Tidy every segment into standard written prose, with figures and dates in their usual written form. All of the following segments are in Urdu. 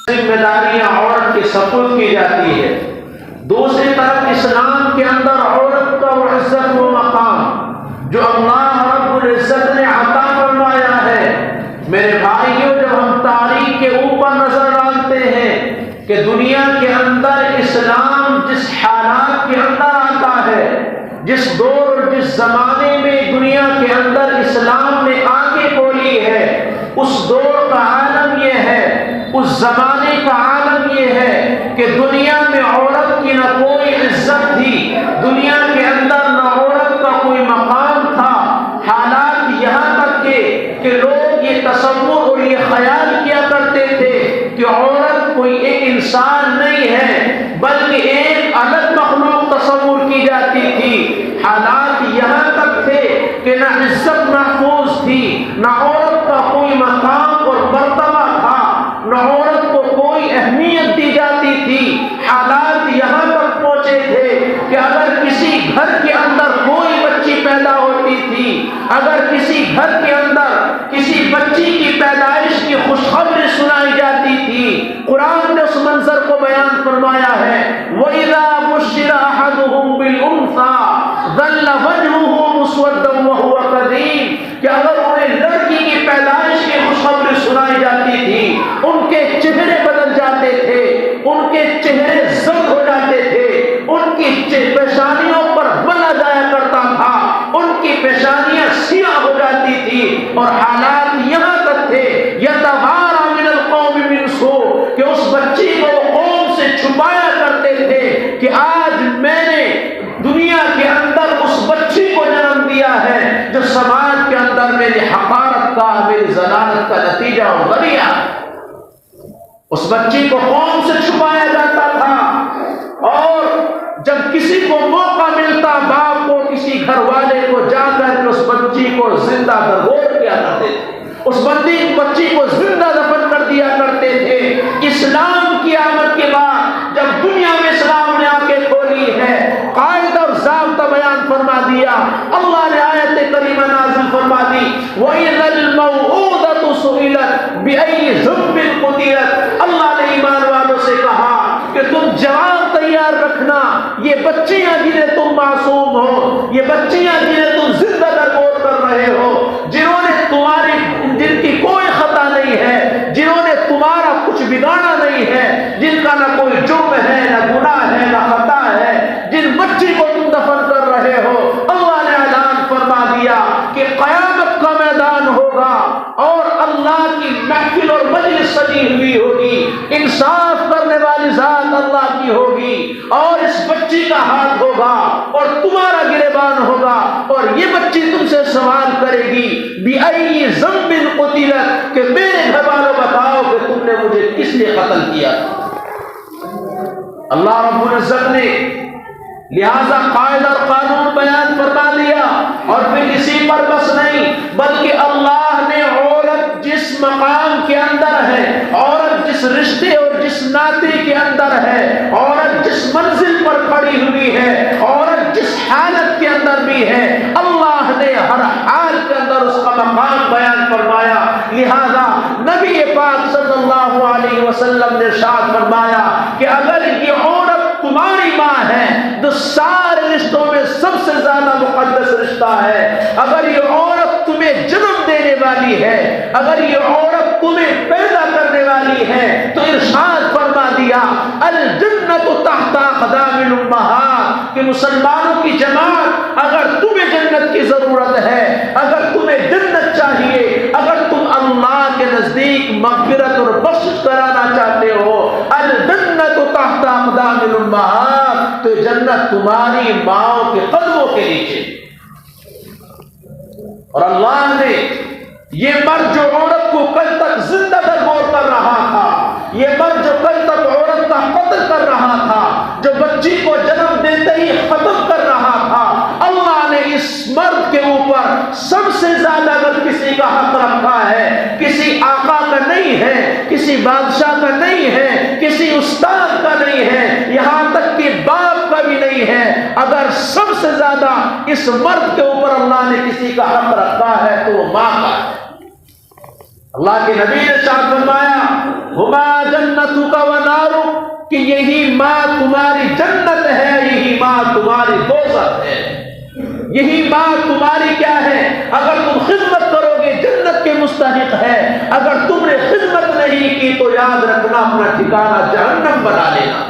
ذمہ داریاں عورت کے سپرد کی جاتی ہے، دوسری طرف اسلام کے اندر عورت کا وہ عزت و مقام جو اللہ رب العزت نے عطا فرمایا ہے۔ میرے بھائیوں، جب ہم تاریخ کے اوپر نظر ڈالتے ہیں کہ دنیا کے اندر اسلام جس حالات کے اندر آتا ہے، جس دور اور جس زمانے میں دنیا کے اندر اسلام نے آنکھیں کھولی ہے، اس دور کا عالم یہ ہے، اس زمانے کا عالم یہ ہے کہ دنیا میں عورت کی نہ کوئی عزت تھی، دنیا کے اندر نہ عورت کا کوئی مقام تھا۔ حالات یہاں تک کہ لوگ یہ تصور اور یہ خیال کیا کرتے تھے کہ عورت کوئی ایک انسان نہیں ہے بلکہ ایک الگ مخلوق تصور کی جاتی تھی۔ حالات یہاں تک تھے کہ نہ عزت محفوظ تھی، نہ عورت کا کوئی مقام اور مرتبہ تھا، نہ عورت کو کوئی اہمیت دی جاتی تھی۔ حالات یہاں تک پہنچے تھے کہ اگر کسی گھر کے اندر کوئی بچی پیدا ہوتی تھی، اگر کسی گھر کے اندر کسی بچی کی پیدائش کی خوشخبری سنائی جاتی تھی، قرآن نے اس منظر کو بیان فرمایا ہے، وَإِذَا بُشِّرَ أَحَدُهُم بِالْأُنثَىٰ ظَلَّ وَجْهُهُ مُسْوَدًّا وَهُوَ كَظِيمٌ کہ اگر انہیں لڑکی کی پیدائش کی خوشخبری سنائی جاتی تھی، ان کے چہرے بدل جاتے تھے، ان کے چہرے زرد ہو جاتے تھے، ان کی پیشانیوں پر بلا جایا کرتا تھا، ان کی پیشانیاں سیاہ ہو جاتی تھی، اور حالات یہاں تک تھے یتوارا من القوم من سوء کہ اس بچی کو قوم سے چھپایا کرتے تھے کہ آج میں نے دنیا کے اندر اس بچی کو جنم دیا ہے جو سماج کے اندر میری حقارت کا، میری ذلالت کا نتیجہ اور ذریعہ۔ اس بچی کو قوم سے چھپایا جاتا تھا، اور جب کسی کو موقع ملتا باپ کو کسی گھر والے کو جا کر کے اس بچی کو زندہ درگور کیا کرتے تھے، اس بچی کو زندہ دفن کر دیا کرتے تھے۔ اسلام کی آمد کے بعد جب دنیا میں اسلام نے آنکھیں کھولی ہے، قاعدہ اور ضابطہ بیان فرما دیا، اللہ نے آیت کریمہ نازل فرما دی، وَإِذَا الْمَوْءُودَةُ سُئِلَتْ بِأَيِّ ذَنبٍ قُتِلَتْ۔ اللہ نے ایمان والوں سے کہا کہ تم جواب تیار رکھنا، یہ بچیاں جنہیں تم معصوم ہو، یہ بچیاں جنہیں تم زندہ درگور کر رہے ہو، جن کی کوئی خطا نہیں ہے، جنہوں نے تمہارا کچھ بگاڑا نہیں ہے، جن کا نہ کوئی جرم ہے، نہ گناہ ہے، نہ خطا ہے، جن بچی کو تم دفن کر رہے ہو، اللہ نے اعلان فرما دیا کہ قیامت کا میدان ہوگا اور اللہ کی محفل اور مجلس سجی ہوئی ہوگی، انصاف کرنے والی ذات اللہ کی ہوگی، اور اس بچی کا ہاتھ ہوگا اور تمہارا گریبان ہوگا، اور یہ بچی تم سے سوال کرے گی بِأَيِّ ذَنبٍ قُتِلَتْ کہ میرے گھر والوں بتاؤ کہ تم نے مجھے کس لیے قتل کیا۔ اللہ رب العزت نے لہذا قاعدہ اور قانون بیان فرما دیا، اور پھر اسی پر بس نہیں بلکہ اللہ نے عورت جس مقام کے اندر ہے، عورت جس رشتے اور جس ناطے کے اندر ہے، عورت جس منزل پر کھڑی ہوئی ہے، عورت جس حالت کے اندر بھی ہے، اللہ نے ہر حال کے اندر اس کا مقام بیان فرمایا۔ لہذا نبی پاک صلی اللہ علیہ وسلم نے ارشاد فرمایا کہ اگر یہ عورت تمہاری ماں ہے جو سارے رشتوں میں سب سے زیادہ مقدس رشتہ ہے، اگر یہ عورت تمہیں جنم دینے والی ہے، اگر یہ عورت تمہیں پیدا کرنے والی ہے، تو ارشاد فرما دیا الجنت تحت اقدام الامہات کہ مسلمانوں کی جماعت اگر تمہیں جنت کی ضرورت ہے، اگر تمہیں جنت چاہیے، اگر تم اللہ کے نزدیک مغفرت اور بخشش کرانا چاہتے ہو، الجنت تحت اقدام الامہات تو جنت تمہاری ماؤں کے قدموں کے نیچے۔ اور اللہ نے یہ مرد جو عورت کو کل تک زندہ درگور کر رہا تھا، یہ مرد جو کل تک عورت کا قتل کر رہا تھا، جو بچی کو جنم دیتے ہی ختم کر رہا تھا، اللہ نے اس مرد کے اوپر سب سے زیادہ اگر کسی کا حق رکھا ہے، کسی آقا کا نہیں ہے، کسی بادشاہ کا نہیں ہے، کسی استاد کا نہیں ہے، یہاں تک کہ باپ کا بھی نہیں ہے، اگر سب سے زیادہ اس مرد کے اوپر اللہ نے کسی کا حق رکھا ہے تو وہ ماں کا ہے۔ اللہ کے نبی نے ارشاد فرمایا ہما جنتک و نارک، کہ یہی ماں تمہاری جنت ہے، یہی ماں تمہاری دوزخ ہے، یہی ماں تمہاری کیا ہے؟ اگر تم خدمت کرو گے جنت کے مستحق ہے، اگر تم نے خدمت نہیں کی تو یاد رکھنا اپنا ٹھکانہ جہنم بنا لینا۔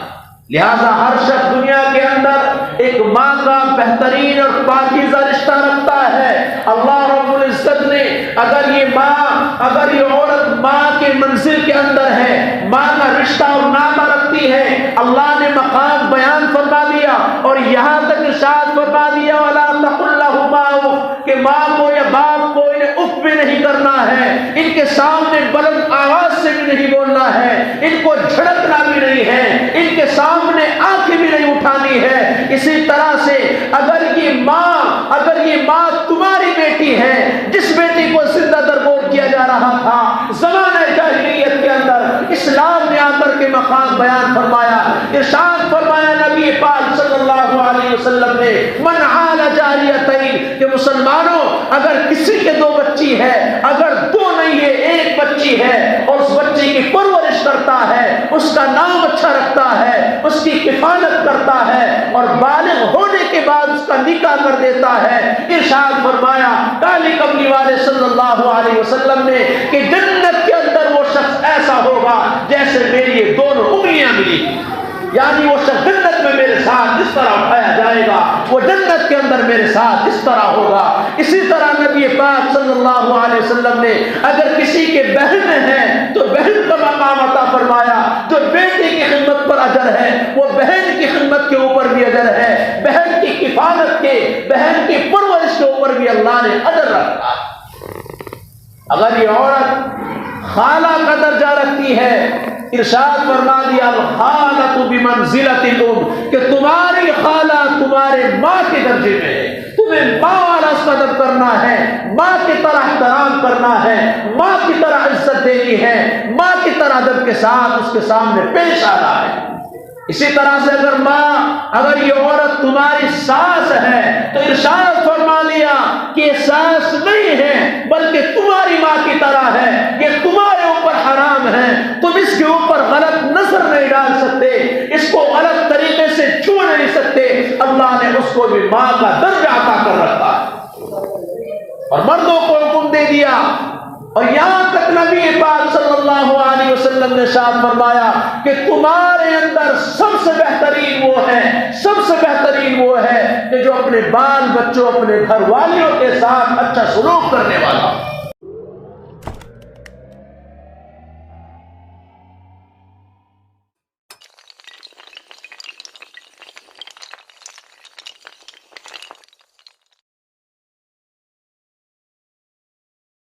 لہذا ہر شخص دنیا کے اندر ایک ماں کا بہترین اور پاکیزہ رشتہ رکھتا ہے۔ اللہ رب العزت نے اگر یہ عورت ماں کے منزل کے اندر ہے، ماں کا رشتہ اور نامہ رکھتی ہے، اللہ نے مقام بیان فرما دیا اور یہاں تک ارشاد فرما دیا وَلَا تَقُلْ لَهُمَا اُفٍّ، کہ ماں کو یا باپ کو انہیں اف بھی نہیں کرنا ہے، ان کے سامنے بلند آواز سے بھی نہیں بولنا ہے، ان کو جھڑکنا بھی نہیں ہے، ان کے سامنے آنکھیں بھی نہیں اٹھانی ہے۔ اسی طرح سے اگر یہ ماں تمہاری بیٹی ہے، جس بیٹی کو زندہ درگور کیا جا رہا تھا زمانہ جاہلیت کے اندر، اسلام نے آ کر کے مقام بیان فرمایا، ارشاد فرمایا نبی پاک صلی اللہ علیہ وسلم نے من عال جاریتین، کہ مسلمانوں اگر کسی کے دو بچی ہے، اگر دو نہیں ہے ایک بچی ہے، اور اس بچی کی پرورش کرتا ہے، اس کا نام اچھا رکھتا ہے، اس کی کفالت کرتا ہے اور بالغ ہونے کے بعد اس کا نکاح کر دیتا ہے، ارشاد فرمایا کالی کملی والے صلی اللہ علیہ وسلم نے کہ جنت کے اندر وہ شخص ایسا ہوگا جیسے میری یہ دونوں انگلیاں ملی، یعنی وہ شخص جنت میں میرے ساتھ اس طرح اٹھایا جائے گا، وہ جنت کے اندر میرے ساتھ اس طرح ہوگا۔ اسی طرح نبی پاک صلی اللہ علیہ وسلم نے اگر کسی کے بہن ہیں تو بہن کا مقام عطا فرمایا، جو بیٹی کی خدمت پر اجر ہے وہ بہن کی خدمت کے اوپر بھی اجر ہے، بہن کی کفالت کے، بہن کی پرورش کے اوپر بھی اللہ نے اجر رکھا۔ اگر یہ عورت خالہ کا درجہ رکھتی ہے، ارشاد فرما دیا الخالۃ بمنزلۃ الام، کہ تمہاری خالہ تمہارے ماں کے درجے میں ہے، تمہیں ماں والا ادب کرنا ہے، ماں کی طرح احترام کرنا ہے، ماں کی طرح عزت دینی ہے، ماں کی طرح ادب کے ساتھ اس کے سامنے پیش آنا ہے۔ اسی طرح سے اگر یہ عورت تمہاری ساس ہے تو ارشاد فرما دیا کہ یہ ساس نہیں ہے بلکہ تمہاری ماں کی طرح ہے، یہ تمہارے اوپر حرام ہے، تم اس کے اوپر غلط نظر نہیں ڈال سکتے، اس کو غلط طریقے سے چھو نہیں سکتے۔ اللہ نے اس کو بھی ماں کا درجہ عطا کر رکھا ہے اور مردوں کو حکم دے دیا، اور یہاں تک نبی پاک صلی اللہ علیہ وسلم نے ارشاد فرمایا کہ تمہارے اندر سب سے بہترین وہ ہے کہ جو اپنے بال بچوں، اپنے گھر والیوں کے ساتھ اچھا سلوک کرنے والا۔